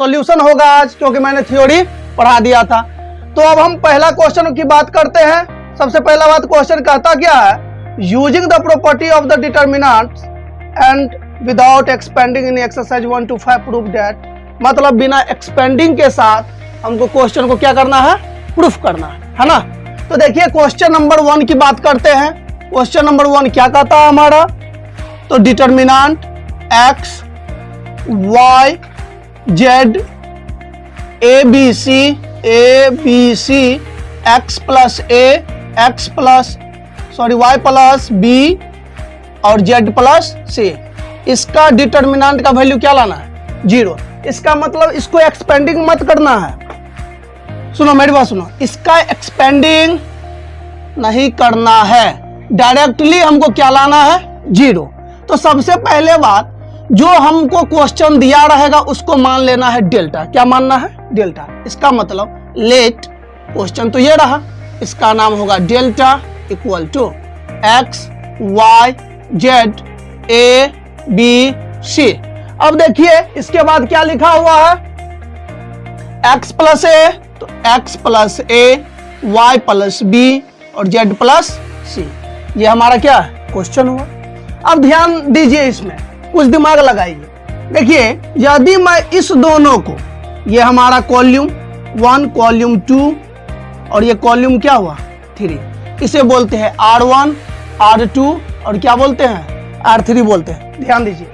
Solution होगा आज, क्योंकि मैंने थ्योरी पढ़ा दिया था। तो अब हम पहला क्वेश्चन की बात करते हैं। सबसे पहला बात, क्वेश्चन कहता क्या है, using the property of the determinants and without expanding in exercise 1 to 5 proof that, मतलब बिना एक्सपेंडिंग के साथ हमको क्वेश्चन को क्या करना है, प्रूफ करना है ना। तो देखिए क्वेश्चन नंबर 1 की बात करते हैं। क्वेश्चन नंबर 1 क्या कहता है हमारा, तो determinant x y z a b c x plus y plus b और z प्लस c, इसका डिटर्मिनेंट का वैल्यू क्या लाना है, 0। इसका मतलब इसको एक्सपेंडिंग मत करना है, सुनो मेरी बात सुनो, इसका एक्सपेंडिंग नहीं करना है, डायरेक्टली हमको क्या लाना है, 0। तो सबसे पहले बात, जो हमको क्वेश्चन दिया रहेगा उसको मान लेना है डेल्टा। क्या मानना है, डेल्टा। इसका मतलब लेट, क्वेश्चन तो ये रहा, इसका नाम होगा delta equal to x y z a b c. अब देखिए इसके बाद क्या लिखा हुआ है, x प्लस ए, तो x प्लस ए, y प्लस बी और z प्लस सी, ये हमारा क्या है, क्वेश्चन हुआ। अब ध्यान दीजिए, इसमें कुछ दिमाग लगाइए। देखिए यदि मैं इस दोनों को, ये हमारा कॉल्यूम 1 कॉल्यूम 2 और ये कॉल्यूम क्या हुआ 3, इसे बोलते हैं R1 R2 और क्या बोलते हैं, R3 बोलते हैं। ध्यान दीजिए,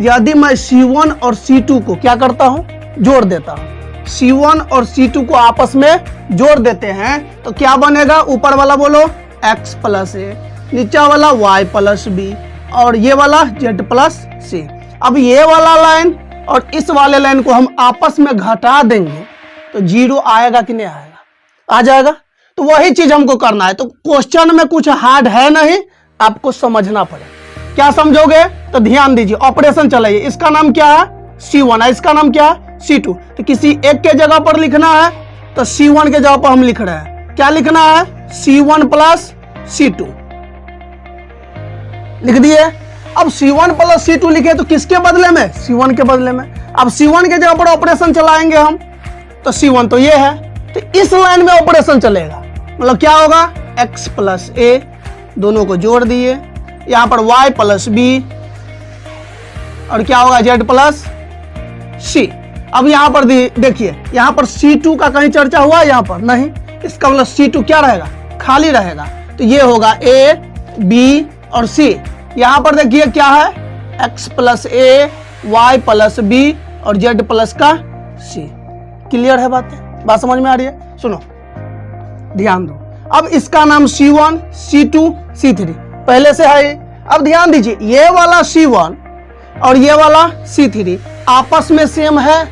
यदि मैं C1 और C2 को क्या करता हूं, जोड़ देता हूं, C1 और C2 को आपस में जोड़ देते हैं तो क्या बनेगा, ऊपर वाला बोलो x प्लस ए, नीचा वाला y प्लस बी और ये वाला z प्लस सी। अब ये वाला लाइन और इस वाले लाइन को हम आपस में घटा देंगे तो 0 आएगा कि नहीं आएगा, आ जाएगा। तो वही चीज हमको करना है। तो क्वेश्चन में कुछ हार्ड है नहीं, आपको समझना पड़ेगा। क्या समझोगे, तो ध्यान दीजिए, ऑपरेशन चलाइए। इसका नाम क्या है, C1 है, इसका नाम क्या है, C2। तो किसी एक के जगह पर लिखना है तो C1 के जगह पर हम लिख रहे हैं, क्या लिखना है, C1 प्लस C2 लिख दिए। अब C1 प्लस C2 लिखे तो किसके बदले में, C1 के बदले में। अब C1 के जगह पर ऑपरेशन चलाएंगे हम, तो C1 तो ये है, तो इस लाइन में ऑपरेशन चलेगा, मतलब क्या होगा, x प्लस ए, दोनों को जोड़ दिए, यहां पर y प्लस बी और क्या होगा, z प्लस सी। अब यहां पर देखिए, यहां पर C2 का कहीं चर्चा हुआ, यहां पर नहीं, इसका मतलब C2 क्या रहेगा, खाली रहेगा। तो ये होगा a b और c। यहां पर देखिए क्या है, x प्लस ए, y प्लस बी और z प्लस का c। क्लियर है बात समझ में आ रही है, सुनो ध्यान दो। अब इसका नाम C1 C2 C3 पहले से है। अब ध्यान दीजिए, ये वाला C1 और ये वाला C3 आपस में सेम है,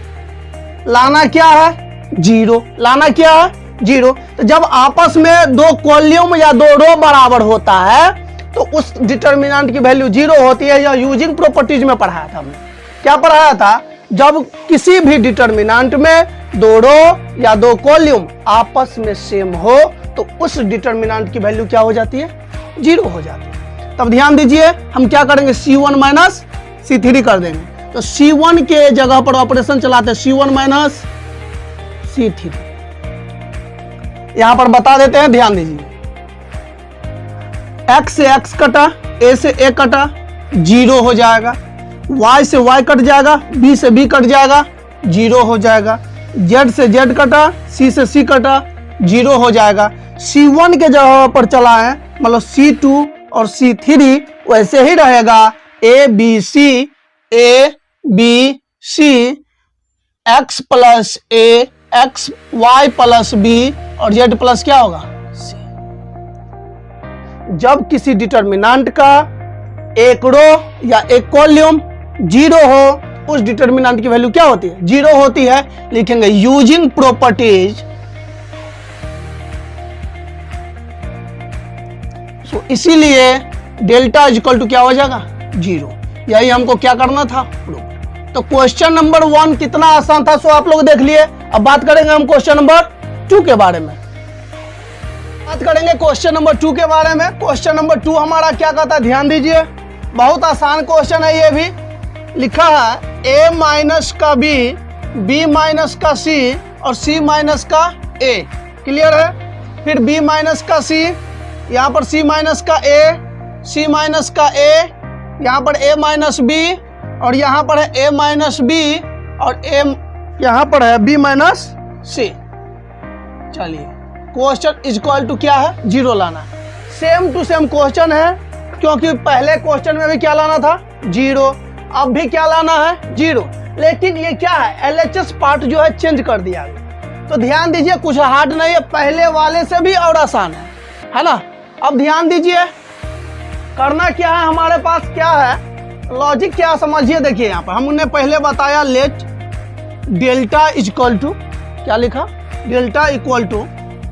लाना क्या है, 0। लाना क्या है, 0। तो जब आपस में दो कॉल्यूम या दो रो बराबर होता है तो उस डिटर्मिनेंट की वैल्यू 0 होती है। या यूजिंग प्रॉपर्टीज में पढ़ाया था हमने, क्या पढ़ाया था, जब किसी भी डिटर्मिनेंट में दो रो या दो कॉल्यूम आपस में सेम हो तो उस डिटर्मिनेंट की वैल्यू क्या हो जाती है, 0 हो जाती है। तब ध्यान दीजिए, हम क्या करेंगे, C1 माइनस C3 कर देंगे। तो C1 के जगह पर ऑपरेशन चलाते हैं, C1 माइनस C3, यहां पर बता देते हैं, ध्यान दीजिए। x से x कटा, a से a कटा, 0 हो जाएगा, y से y कट जाएगा, b से b कट जाएगा, 0 हो जाएगा, z से z कटा, c से c कटा, 0 हो जाएगा। C1 के जगह पर चला है, मतलब C2 और C3 वैसे ही रहेगा, a b c x plus a, x y plus b और z प्लस क्या होगा, c। जब किसी डिटर्मिनेंट का एक रो या एक कॉल्यूम 0 हो, उस डिटर्मिनेंट की वैल्यू क्या होती है, 0 होती है। लिखेंगे यूजिंग प्रॉपर्टीज, तो इसीलिए डेल्टा इक्वल टू क्या हो जाएगा, 0। यही हमको क्या करना था, प्रूफ। तो क्वेश्चन नंबर 1 कितना आसान था, सो आप लोग देख लिए। अब बात करेंगे हम क्वेश्चन नंबर 2 के बारे में। बात करेंगे क्वेश्चन नंबर 2 के बारे में। क्वेश्चन नंबर 2 हमारा क्या कहता है, ध्यान दीजिए, बहुत आसान क्वेश्चन है। ये भी लिखा है a माइनस का b B माइनस का C और C माइनस का A, क्लियर है। फिर B माइनस का C, यहाँ पर C माइनस का A, C माइनस का A, यहाँ पर A माइनस B और यहाँ पर है A माइनस B और यहाँ पर है B माइनस C। चलिए क्वेश्चन इज इक्वल टू क्या है, 0 लाना है। सेम टू सेम क्वेश्चन है, क्योंकि पहले क्वेश्चन में भी क्या लाना था, 0, अब भी क्या लाना है, 0। लेकिन ये क्या है, LHS पार्ट जो है चेंज कर दिया गया। तो ध्यान दीजिए, कुछ हार्ड नहीं है, पहले वाले से भी और आसान है ना। अब ध्यान दीजिए, करना क्या है, हमारे पास क्या है लॉजिक, क्या समझिए। देखिए यहाँ पर हमने पहले बताया, let delta is equal to, क्या लिखा, डेल्टा इक्वल टू,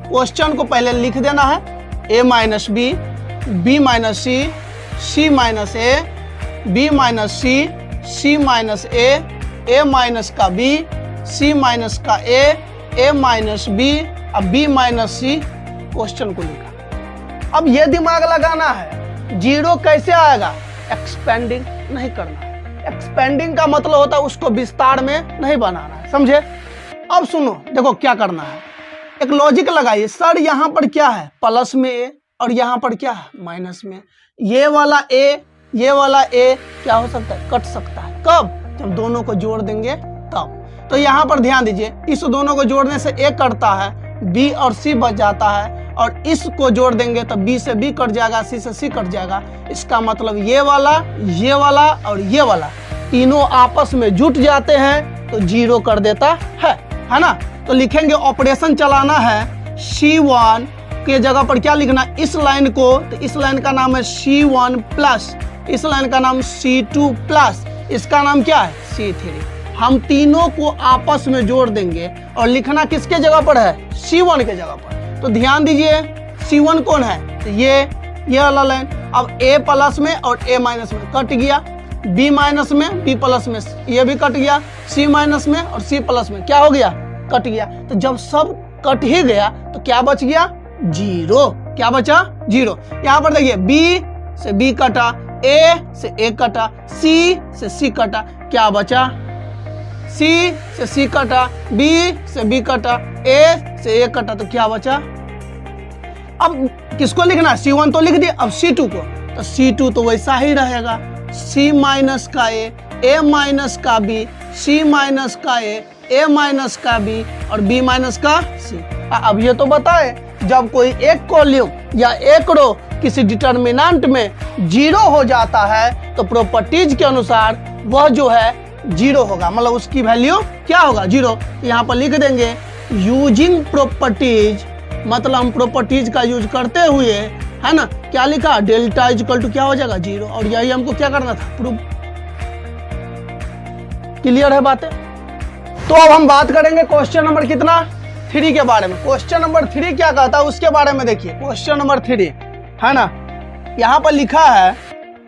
क्वेश्चन को पहले लिख देना है, A minus B, B minus C, C minus A, B minus C, C minus A, A minus का B, C माइनस का A, A माइनस B, अब B माइनस C, क्वेश्चन को लिखा। अब ये दिमाग लगाना है, 0 कैसे आएगा, एक्सपेंडिंग नहीं करना है। एक्सपेंडिंग का मतलब होता है उसको विस्तार में नहीं बनाना है, समझे। अब सुनो, देखो क्या करना है, एक लॉजिक लगाइए। सर यहाँ पर क्या है, प्लस में A और यहाँ पर क्या है, माइनस में। ये वाला A, ये वाला A क्या हो सकता है, कट सकता है। कब, जब दोनों को जोड़ देंगे तब। तो यहाँ पर ध्यान दीजिए, इस दोनों को जोड़ने से A कटता है, B और C बच जाता है, और इसको जोड़ देंगे तो B से B कट जाएगा, C से C कट जाएगा। इसका मतलब ये वाला और ये वाला तीनों आपस में जुट जाते हैं तो 0 कर देता है ना। तो लिखेंगे, ऑपरेशन चलाना है, C1 के जगह पर क्या लिखना, इस लाइन को, तो इस लाइन का नाम है C1 प्लस, इस लाइन का नाम C2 प्लस, इसका नाम क्या है, C3। हम तीनों को आपस में जोड़ देंगे और लिखना किसके जगह पर है, C1 के जगह पर। तो ध्यान दीजिए, C1 कौन है, तो ये वाला लाइन। अब A प्लस में और A माइनस में कट गया, B माइनस में, B प्लस में ये भी कट गया, C माइनस में और C प्लस में क्या हो गया, कट गया। तो जब सब कट ही गया तो क्या बच गया, 0। क्या बचा, 0। यहाँ पर देखिए, B से B कटा, A से A कटा, C से C कटा, क्या बचा, C से C कटा, B से B कटा, A से A कटा, तो क्या बचा। अब किसको लिखना, C1 तो लिख दिया, अब C2 को, तो C2 तो वैसा ही रहेगा, C माइनस का A माइनस का B, C माइनस का A माइनस का B और B माइनस का C। अब ये तो बताए, जब कोई एक कॉलम या एक रो किसी डिटर्मिनेंट में 0 हो जाता है तो प्रॉपर्टीज के अनुसार वह जो है 0 होगा, मतलब उसकी वैल्यू क्या होगा, 0। यहाँ पर लिख देंगे, यूजिंग प्रॉपर्टीज, मतलब हम प्रॉपर्टीज का यूज करते हुए, है ना, क्या लिखा, डेल्टा इज इक्वल टू क्या हो जाएगा, 0। और यही हमको क्या करना था, प्रूव। क्लियर है बातें। तो अब हम बात करेंगे क्वेश्चन नंबर कितना, 3 के बारे में। क्वेश्चन नंबर 3 क्या कहता है उसके बारे में देखिए। क्वेश्चन नंबर 3 है ना, यहाँ पर लिखा है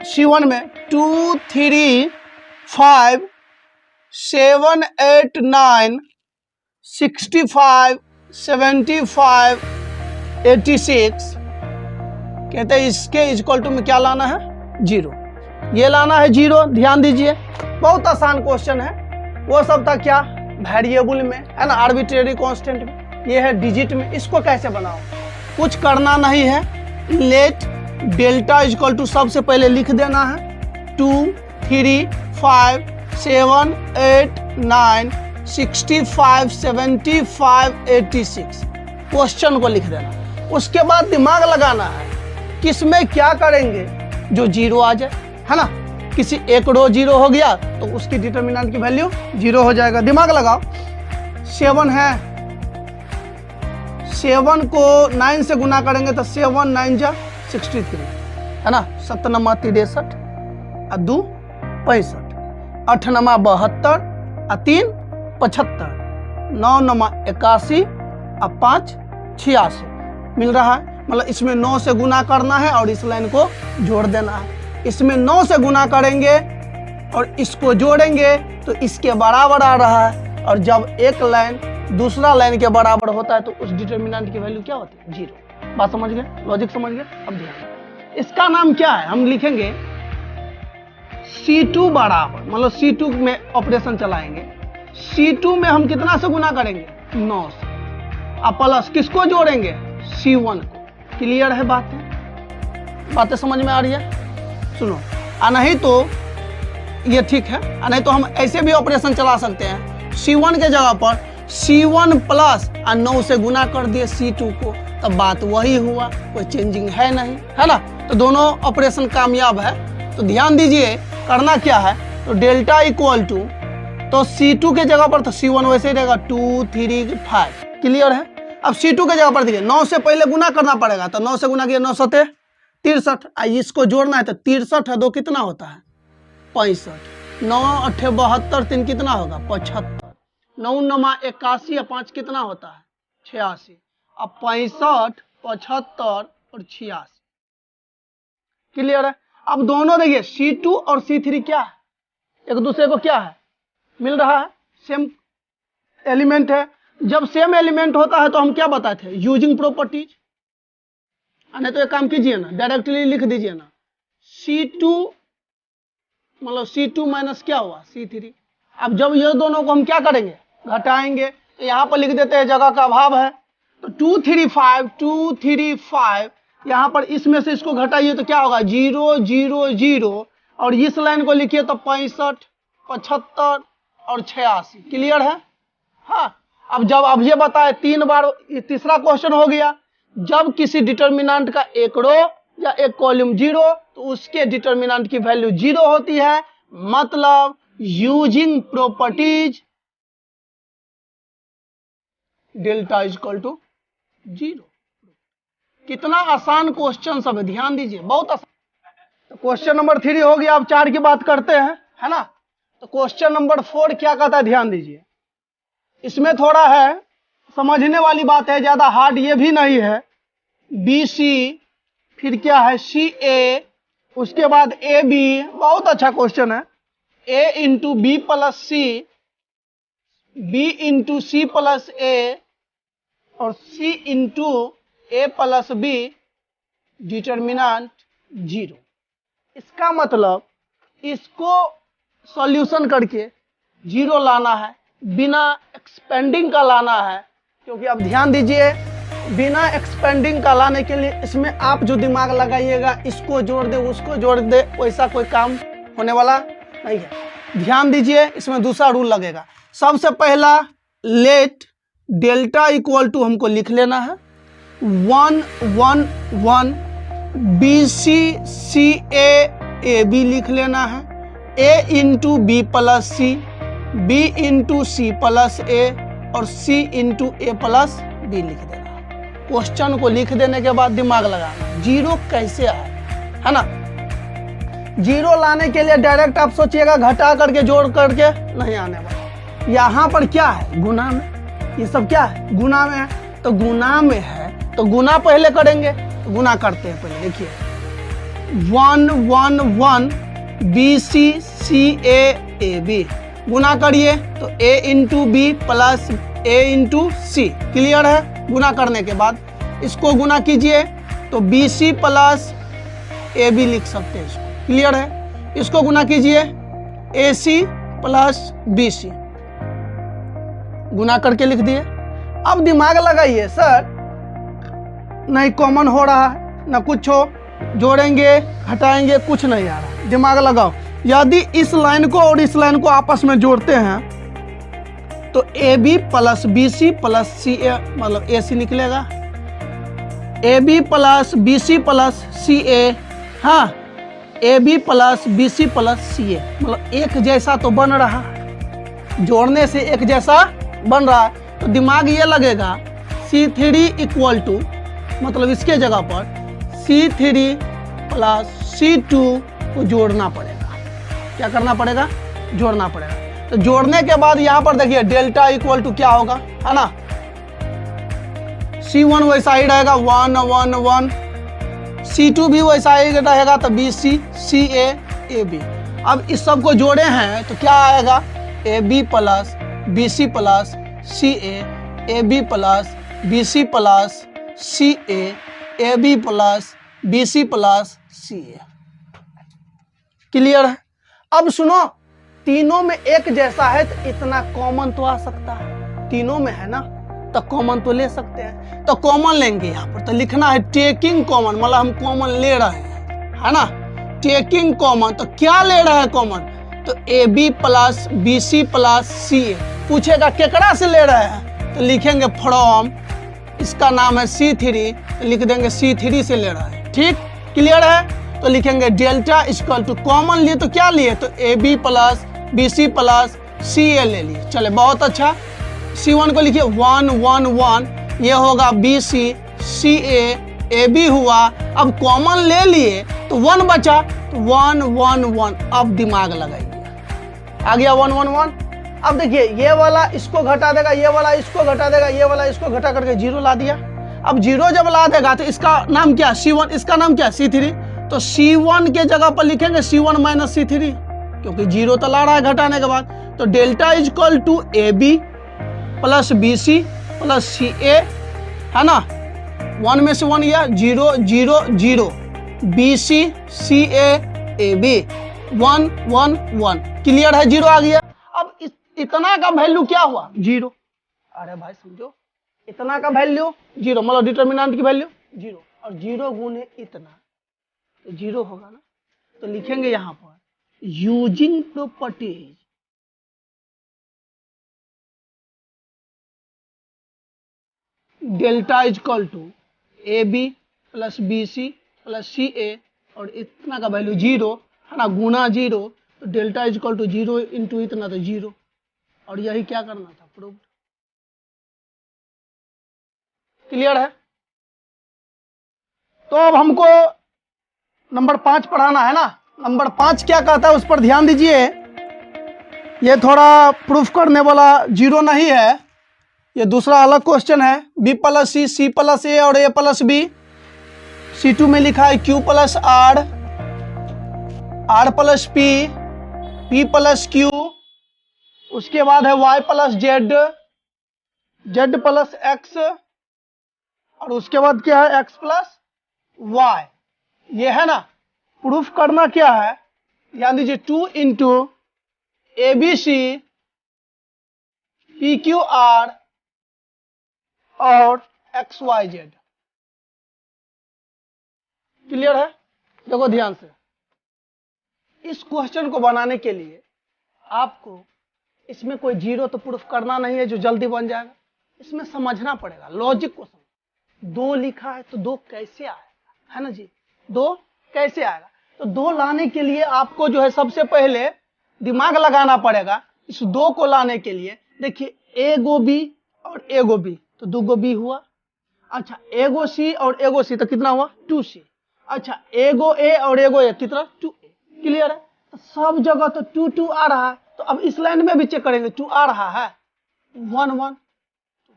C1 में 2, 3, 5, 7, 8, 9, 65, 75, 86 कहते हैं, इसके इक्वल टू में क्या लाना है, 0। ये लाना है 0। ध्यान दीजिए, बहुत आसान क्वेश्चन है। वो सब था क्या, वेरिएबल में, है ना, आर्बिट्रेरी कांस्टेंट में, ये है डिजिट में। इसको कैसे बनाओ, कुछ करना नहीं है, लेट डेल्टा इक्वल टू सबसे पहले लिख देना है 2, 3, 5, 7, 8, 9, 65, 75, 86 क्वेश्चन को लिख देना। उसके बाद दिमाग लगाना है किसमें क्या करेंगे जो 0 आ जाए, है ना। किसी एक रो 0 हो गया तो उसकी डिटर्मिनेंट की वैल्यू 0 हो जाएगा। दिमाग लगाओ, 7 है, 7 को 9 से गुना करेंगे तो 7 9 जा 63, है ना। 7 नमा 63 और 2 65, 8 नमा 72 और 3 75, 9 नमा 81 और 5 86 मिल रहा है। मतलब इसमें 9 से गुना करना है और इस लाइन को जोड़ देना है। इसमें 9 से गुना करेंगे और इसको जोड़ेंगे तो इसके बराबर आ रहा है, और जब एक लाइन दूसरा लाइन के बराबर होता है तो उस डिटर्मिनेंट की वैल्यू क्या होती है, 0। बात समझ गए, लॉजिक समझ गए। अब ध्यान, इसका नाम क्या है, हम लिखेंगे C2 बराबर, मतलब C2 में ऑपरेशन चलाएंगे, C2 में हम कितना से गुना करेंगे, 9 से। अब प्लस किसको जोड़ेंगे, C1 को। क्लियर है बातें समझ में आ रही है? सुनो, नहीं तो ये ठीक है, नहीं तो हम ऐसे भी ऑपरेशन चला सकते हैं। C1 के जगह पर C1 प्लस 9 से गुना कर दिए C2 को, तब बात वही हुआ, कोई चेंजिंग है नहीं, है ना। तो दोनों ऑपरेशन कामयाब है। तो ध्यान दीजिए करना क्या है, तो डेल्टा इक्वल टू, तो C2 के जगह पर तो C1 वैसे ही रहेगा 2 3 5। क्लियर है? अब C2 के जगह पर देखिए 9 से पहले गुना करना पड़ेगा, तो 9 से गुना किया 9 सते 63। इसको जोड़ना है तो 63 है 2 कितना होता है, 65। 9 8 72, 3 कितना होगा, 75। 9 9 81 5 कितना होता है, 86। अब 65 75 और 86। क्लियर है? अब दोनों देखिए C2 और C3 क्या है, एक दूसरे को क्या है, मिल रहा है, सेम एलिमेंट है। जब सेम एलिमेंट होता है तो हम क्या बताए थे, यूजिंग प्रॉपर्टीज। नहीं तो एक काम कीजिए ना, डायरेक्टली लिख दीजिए ना, C2 मतलब C2 माइनस क्या हुआ, C3। अब जब ये दोनों को हम क्या करेंगे, घटाएंगे, तो यहाँ पर लिख देते हैं, जगह का अभाव है, तो 2 3 5 यहाँ पर इसमें से इसको घटाइए तो क्या होगा, 0 0 0, और इस लाइन को लिखिए तो 65 75 और 86। क्लियर है? हाँ। अब ये बताए 3 बार, तीसरा क्वेश्चन हो गया, जब किसी डिटर्मिनेंट का एक रो या एक कॉलम 0, तो उसके डिटर्मिनेंट की वैल्यू 0 होती है, मतलब using properties delta is equal to 0। कितना आसान क्वेश्चन सब है, ध्यान दीजिए, बहुत आसान। तो क्वेश्चन नंबर 3 हो गया। अब 4 की बात करते हैं, है ना। तो क्वेश्चन नंबर 4 क्या कहता है, ध्यान दीजिए। इसमें थोड़ा है समझने वाली बात है, ज्यादा हार्ड ये भी नहीं है। BC, फिर क्या है CA, उसके बाद AB, बहुत अच्छा क्वेश्चन है। A into B plus C, B into C plus A, और C into A plus B, determinant 0। इसका मतलब इसको सॉल्यूशन करके 0 लाना है, बिना एक्सपेंडिंग का लाना है। क्योंकि अब ध्यान दीजिए, बिना एक्सपेंडिंग का लाने के लिए इसमें आप जो दिमाग लगाइएगा, इसको जोड़ दे उसको जोड़ दे, वैसा कोई काम होने वाला नहीं है। ध्यान दीजिए, इसमें दूसरा रूल लगेगा। सबसे पहला, लेट डेल्टा इक्वल टू हमको लिख लेना है 1 1 1, BC CA AB लिख लेना है, A into B plus C, B into C plus A, और C into A plus B लिख देना। क्वेश्चन को लिख देने के बाद दिमाग लगाना, 0 कैसे आए, है ना। 0 लाने के लिए डायरेक्ट आप सोचिएगा घटा करके जोड़ करके नहीं आने वाला। यहाँ पर क्या है, गुना में, ये सब क्या है, गुना में है। तो गुना में है तो गुना पहले करेंगे, तो गुना करते हैं पहले। देखिए 1 1 1, BC CA AB, गुना करिए तो A into b plus A into c. Clear है? गुना करने के बाद इसको गुना कीजिए तो BC प्लस AB लिख सकते हैं इसको। क्लियर है? इसको गुना कीजिए AC प्लस BC, गुना करके लिख दिए। अब दिमाग लगाइए, सर नहीं कॉमन हो रहा है, ना कुछ हो, जोड़ेंगे घटाएंगे कुछ नहीं आ रहा। दिमाग लगाओ, यदि इस लाइन को और इस लाइन को आपस में जोड़ते हैं तो AB plus BC plus CA मतलब AC निकलेगा, AB plus BC plus CA, हाँ AB plus BC plus CA मतलब एक जैसा तो बन रहा है, जोड़ने से एक जैसा बन रहा है। तो दिमाग ये लगेगा C3 इक्वल टू, मतलब इसके जगह पर C3 प्लस C2 को जोड़ना पड़ेगा। क्या करना पड़ेगा? जोड़ना पड़ेगा। तो जोड़ने के बाद यहाँ पर देखिए डेल्टा इक्वल टू क्या होगा, है ना। C1 वैसा ही रहेगा 1 1 1, C2 भी वैसा ही रहेगा, तो BC CA AB। अब इस सब को जोड़े हैं तो क्या आएगा, AB plus BC plus CA, AB plus BC plus CA, AB plus BC plus CA। Clear है? अब सुनो, तीनों में एक जैसा है तो इतना कॉमन तो आ सकता है, तीनों में है ना, तो कॉमन तो ले सकते हैं। तो कॉमन लेंगे यहाँ पर, तो लिखना है टेकिंग कॉमन, मतलब हम कॉमन ले रहे हैं, है ना, टेकिंग कॉमन। तो क्या ले रहे हैं कॉमन, तो A B plus B C plus C A. पूछेगा केकरा से ले रहे हैं, तो लिखेंगे फ्रॉम, इसका नाम है C3, तो लिख देंगे C3 से ले रहा है। ठीक, क्लियर है। तो लिखेंगे डेल्टा इक्वल टू, कॉमन लिए तो क्या लिए, तो A B plus B C plus C A ले लिए। चले बहुत अच्छा। C1 को लिखिए 1 1 1, ये होगा B c, c a B हुआ। अब कॉमन ले लिए तो 1 बचा, तो 1 1 1। अब दिमाग लगाइए, आ गया 1 1 1। अब देखिए ये वाला इसको घटा देगा, ये वाला इसको घटा देगा, ये वाला इसको घटा करके 0 ला दिया। अब 0 जब ला देगा तो इसका नाम क्या, C1, इसका नाम क्या, C3। तो C1 के जगह पर लिखेंगे C1 माइनस C3, क्योंकि 0 तो ला रहा है घटाने के बाद। तो delta is equal to A B plus B C plus C A, है ना, 1 में से 1 गया, 0 0 0, b c c a b 1 1 1। Clear है, 0 आ गया। अब इतना का वैल्यू क्या हुआ, 0। अरे भाई समझो, इतना का वैल्यू 0, मतलब डिटर्मिनेंट की वैल्यू 0, और 0 गुने इतना तो 0 होगा ना। तो लिखेंगे यहाँ पर using properties, delta is equal to A B plus B C plus C A, और इतना का वैल्यू 0, है ना, गुना 0, तो delta is equal to 0 into इतना तो 0, और यही क्या करना था, प्रूव्ड। क्लियर है। तो अब हमको नंबर 5 पढ़ाना है ना। नंबर 5 क्या कहता है उस पर ध्यान दीजिए। ये थोड़ा प्रूफ करने वाला 0 नहीं है, ये दूसरा अलग क्वेश्चन है। B plus C, C plus a और ए प्लस बी। C2 में लिखा है Q plus are, are plus P, P plus q, उसके बाद है Y plus z, z plus x, और उसके बाद क्या है x प्लस वाई। ये है ना। प्रूफ करना क्या है, ध्यान दीजिए, 2 into a b c p q r और एक्स वाई जेड। क्लियर है। देखो ध्यान से, इस क्वेश्चन को बनाने के लिए आपको इसमें कोई 0 तो प्रूफ करना नहीं है जो जल्दी बन जाएगा, इसमें समझना पड़ेगा, लॉजिक को समझ। 2 लिखा है तो 2 कैसे आएगा, है ना जी, 2 कैसे आएगा। तो 2 लाने के लिए आपको जो है सबसे पहले दिमाग लगाना पड़ेगा। इस 2 को लाने के लिए देखिए, एगो बी और एगो बी तो 2 गो बी हुआ। अच्छा, एगो सी और एगो सी तो कितना हुआ, 2C। अच्छा, एगो ए और एगो ए कितना, 2A। क्लियर है। तो सब जगह तो 2 2 आ रहा है, तो अब इस लाइन में भी चेक करेंगे, 2 आ रहा है, 1 1,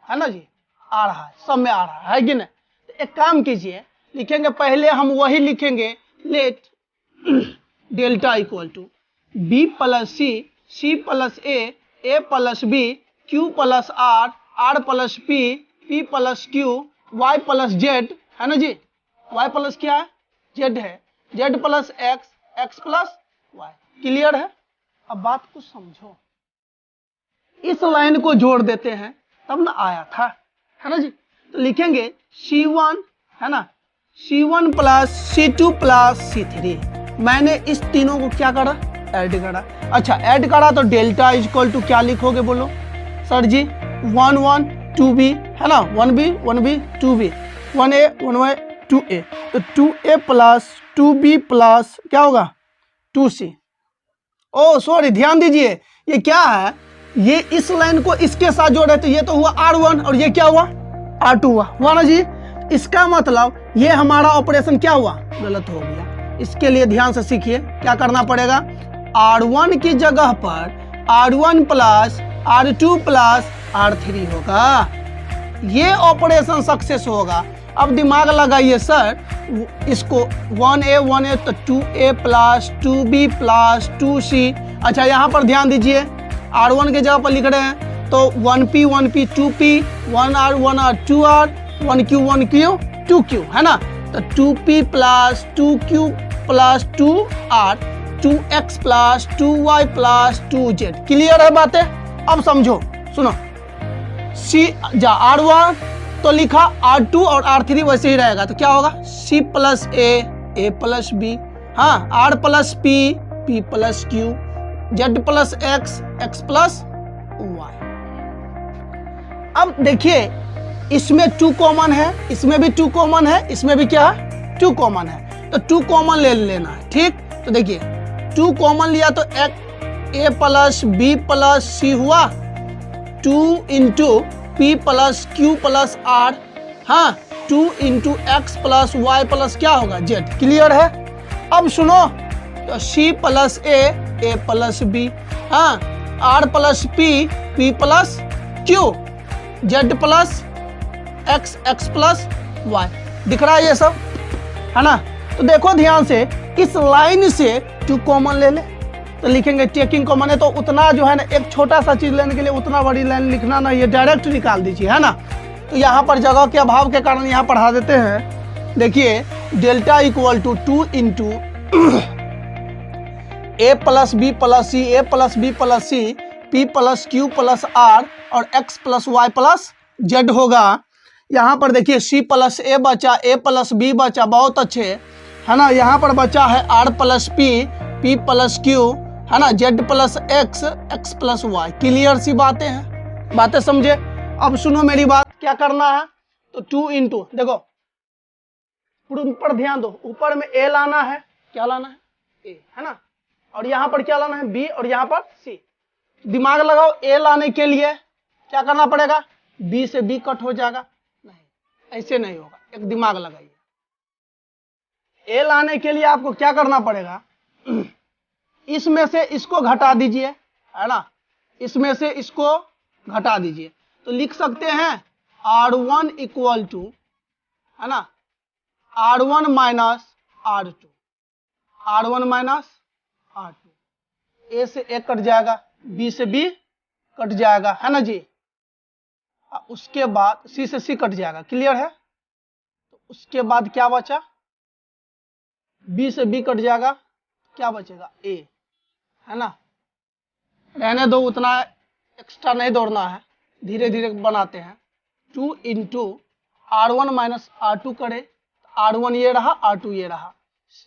है ना जी, आ रहा है, सब में आ रहा है कि नहीं। तो एक काम कीजिए, लिखेंगे पहले हम वही लिखेंगे, let delta equal to B plus C, C plus A plus B, Q plus are, are plus P, P plus Q, Y plus Z, है ना जी, वाई प्लस क्या है, जेड है, Z plus X, X plus Y. Clear है। अब बात को समझो, इस लाइन को जोड़ देते हैं तब ना आया था, है ना जी। तो लिखेंगे C1, है ना, C1 plus C2 plus C3। मैंने इस तीनों को क्या करा, ऐड करा। अच्छा, ऐड करा तो डेल्टा इज इक्वल टू क्या लिखोगे बोलो सर जी, 1 1 2B, है ना, 1B 1B 2B, 1A 1A 2A, तो 2A प्लस 2B प्लस क्या होगा, 2C। ओ सॉरी, ध्यान दीजिए, ये क्या है, ये इस लाइन को इसके साथ जोड़े तो ये तो हुआ R1 और ये क्या हुआ, R2 हुआ ना जी। इसका मतलब ये हमारा ऑपरेशन क्या हुआ, गलत हो गया। इसके लिए ध्यान से सीखिए, क्या करना पड़ेगा, R1 की जगह पर R1 plus R2 plus R3 होगा, ये ऑपरेशन सक्सेस होगा। अब दिमाग लगाइए सर, इसको 1A तो 2A plus 2B plus 2C। अच्छा, यहाँ पर ध्यान दीजिए, R1 के जगह पर लिख रहे हैं तो 1P 1P 2P, 1R 1R 2R, 1Q 2Q, है ना। तो 2P plus 2Q plus 2R, 2x plus 2y plus 2z। Clear है बातें? अब समझो, सुनो। C R1 तो लिखा, R2 और R3 वैसे ही रहेगा, तो क्या होगा? C plus A plus B, हाँ, R plus P plus Q, Z plus X plus Y। अब देखिए, इसमें 2 कॉमन है, इसमें भी 2 कॉमन है, इसमें भी क्या है? 2 कॉमन है, तो 2 कॉमन ले लेना है। ठीक, तो देखिए 2 कॉमन लिया तो A plus B plus C हुआ, 2 into P plus Q plus R, हाँ, 2 into X plus Y plus क्या होगा? Z। क्लियर है? अब सुनो, तो C plus A plus B, हाँ, R plus P plus Q, Z plus X plus Y। दिख रहा है ये सब, है ना? तो देखो ध्यान से, इस लाइन से 2 कॉमन ले ले, तो लिखेंगे टेकिंग कॉमन है, तो उतना जो है ना, एक छोटा सा चीज लेने के लिए उतना बड़ी लाइन लिखना ना, ये डायरेक्ट निकाल दीजिए, है ना? तो यहाँ पर जगह के अभाव के कारण यहाँ पढ़ा देते हैं। देखिए, delta equal to 2 into A plus B plus C, A plus B plus C, P plus Q plus R और X plus Y plus Z होगा। यहाँ पर देखिए C प्लस A बचा, A प्लस B बचा, बहुत अच्छे, है ना? यहाँ पर बचा है R plus P plus Q, है ना, Z plus X plus Y। Clear सी बातें हैं, बातें समझे? अब सुनो मेरी बात, क्या करना है? तो 2 इंटू, देखो ऊपर ध्यान दो, ऊपर में A लाना है, क्या लाना है? A, है ना? और यहाँ पर क्या लाना है? B, और यहाँ पर C। दिमाग लगाओ, A लाने के लिए क्या करना पड़ेगा? B से B कट हो जाएगा, नहीं, ऐसे नहीं होगा, एक दिमाग लगाइए। A लाने के लिए आपको क्या करना पड़ेगा? इसमें से इसको घटा दीजिए, है ना? इसमें से इसको घटा दीजिए, तो लिख सकते हैं R1 इक्वल टू, है ना, R1 minus R2, R1 minus R2। A से A कट जाएगा, B से B कट जाएगा, है ना जी? उसके बाद C से C कट जाएगा। क्लियर है? तो उसके बाद क्या बचा? B से B कट जाएगा, क्या बचेगा? A, है ना? रहने दो, उतना एक्स्ट्रा नहीं दौड़ना है, धीरे धीरे बनाते हैं। 2 इंटू R1 माइनस R2 करे, R1 ये रहा, R2 ये रहा,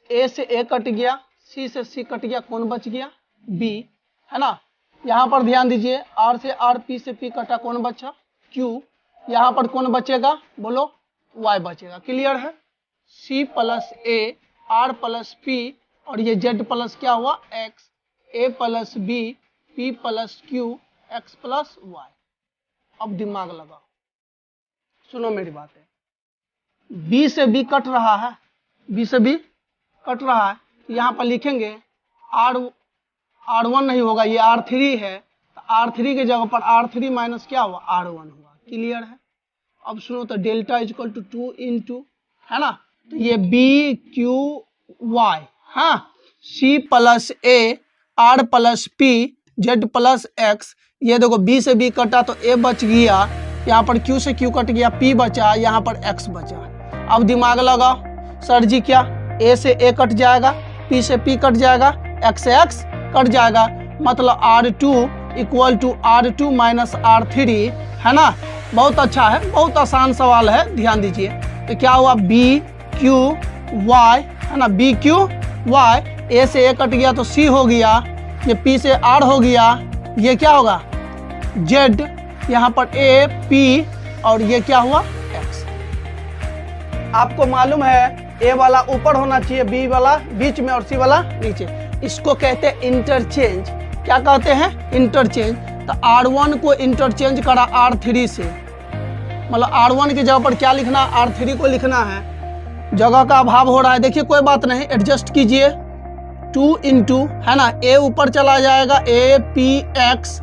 A से A कट गया, C से C कट गया, कौन बच गया? B, है ना? यहाँ पर ध्यान दीजिए, R से R, P से P कटा, कौन बचा? Q। यहाँ पर कौन बचेगा? बोलो, Y बचेगा। क्लियर है? C plus A, R plus P और ये Z प्लस क्या हुआ? X, A plus B, P plus Q, X plus Y। अब दिमाग लगाओ, सुनो मेरी बात है। B से B कट रहा है, B से B कट रहा है, यहाँ पर लिखेंगे R1 नहीं होगा, ये R3 है, तो R3 के जगह पर R3 माइनस क्या हुआ? R1 हुआ। क्लियर है? अब सुनो, तो डेल्टा इक्वल टू 2 इंटू, है ना, तो ये BQY, हाँ, C plus A, R plus P, Z plus X। ये देखो B से B कटा तो A बच गया, यहाँ पर Q से Q कट गया, P बचा, यहाँ पर X बचा। अब दिमाग लगाओ, सर जी क्या? A से A कट जाएगा, P से P कट जाएगा, X से X कट जाएगा, मतलब R2 equal to R2 minus R3, है ना? बहुत अच्छा है, बहुत आसान सवाल है, ध्यान दीजिए। तो क्या हुआ? BQY, है ना, BQY। A से A कट गया तो C हो गया, ये P से R हो गया, ये क्या होगा? Z, यहाँ पर A, P और ये क्या हुआ? X। आपको मालूम है A वाला ऊपर होना चाहिए, B वाला बीच में और C वाला नीचे। इसको कहते हैं इंटरचेंज। क्या कहते हैं? इंटरचेंज। तो R1 को इंटरचेंज करा R3 से, मतलब R1 की जगह पर क्या लिखना? R3 को लिखना है। जगह का अभाव हो रहा है, देखिए कोई बात नहीं, एडजस्ट कीजिए। 2 इंटू, है ना, A ऊपर चला जाएगा, A P X,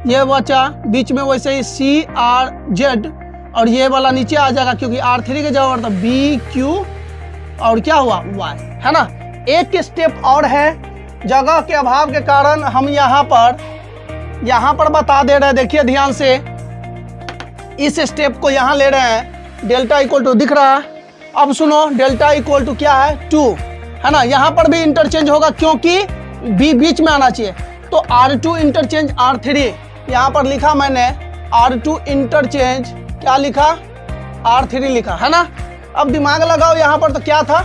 ये बचा, बीच में वैसे ही C R Z और ये वाला नीचे आ जाएगा, क्योंकि R3 के जगह पर B Q और क्या हुआ? Y, है ना? एक स्टेप और है, जगह के अभाव के कारण हम यहाँ पर बता दे रहे हैं। देखिए ध्यान से, इस स्टेप को यहाँ ले रहे हैं। डेल्टा इक्वल टू दिख रहा है? अब सुनो, डेल्टा इक्वल टू क्या है? 2, है ना? यहाँ पर भी इंटरचेंज होगा, क्योंकि बी बीच में आना चाहिए। तो R2 इंटरचेंज R3, यहाँ पर लिखा मैंने R2 इंटरचेंज क्या लिखा, R3 लिखा है ना। अब दिमाग लगाओ यहाँ पर तो क्या था,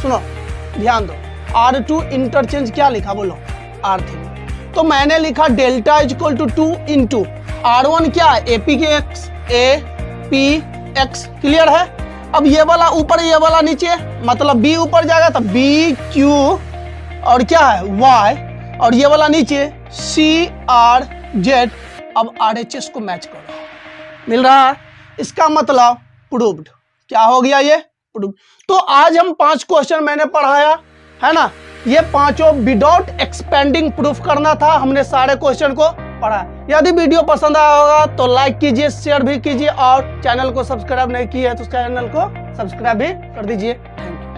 सुनो ध्यान दो, R2 इंटरचेंज क्या लिखा बोलो, R3। तो मैंने लिखा delta is equal to 2 into R1 क्या है, APX, APX, क्लियर है। अब ये वाला ऊपर ये वाला नीचे, मतलब B ऊपर जाएगा तो BQ और क्या है Y, और ये वाला नीचे CRZ। अब RHS को मैच करो, मिल रहा है, इसका मतलब प्रूव्ड। क्या हो गया ये, प्रूव्ड। तो आज हम 5 क्वेश्चन मैंने पढ़ाया है ना, ये पांचों विदाउट एक्सपेंडिंग प्रूफ करना था, हमने सारे क्वेश्चन को पढ़ा। यदि वीडियो पसंद आया होगा तो लाइक कीजिए, शेयर भी कीजिए, और चैनल को सब्सक्राइब नहीं किया है तो चैनल को सब्सक्राइब भी कर दीजिए। Thank you.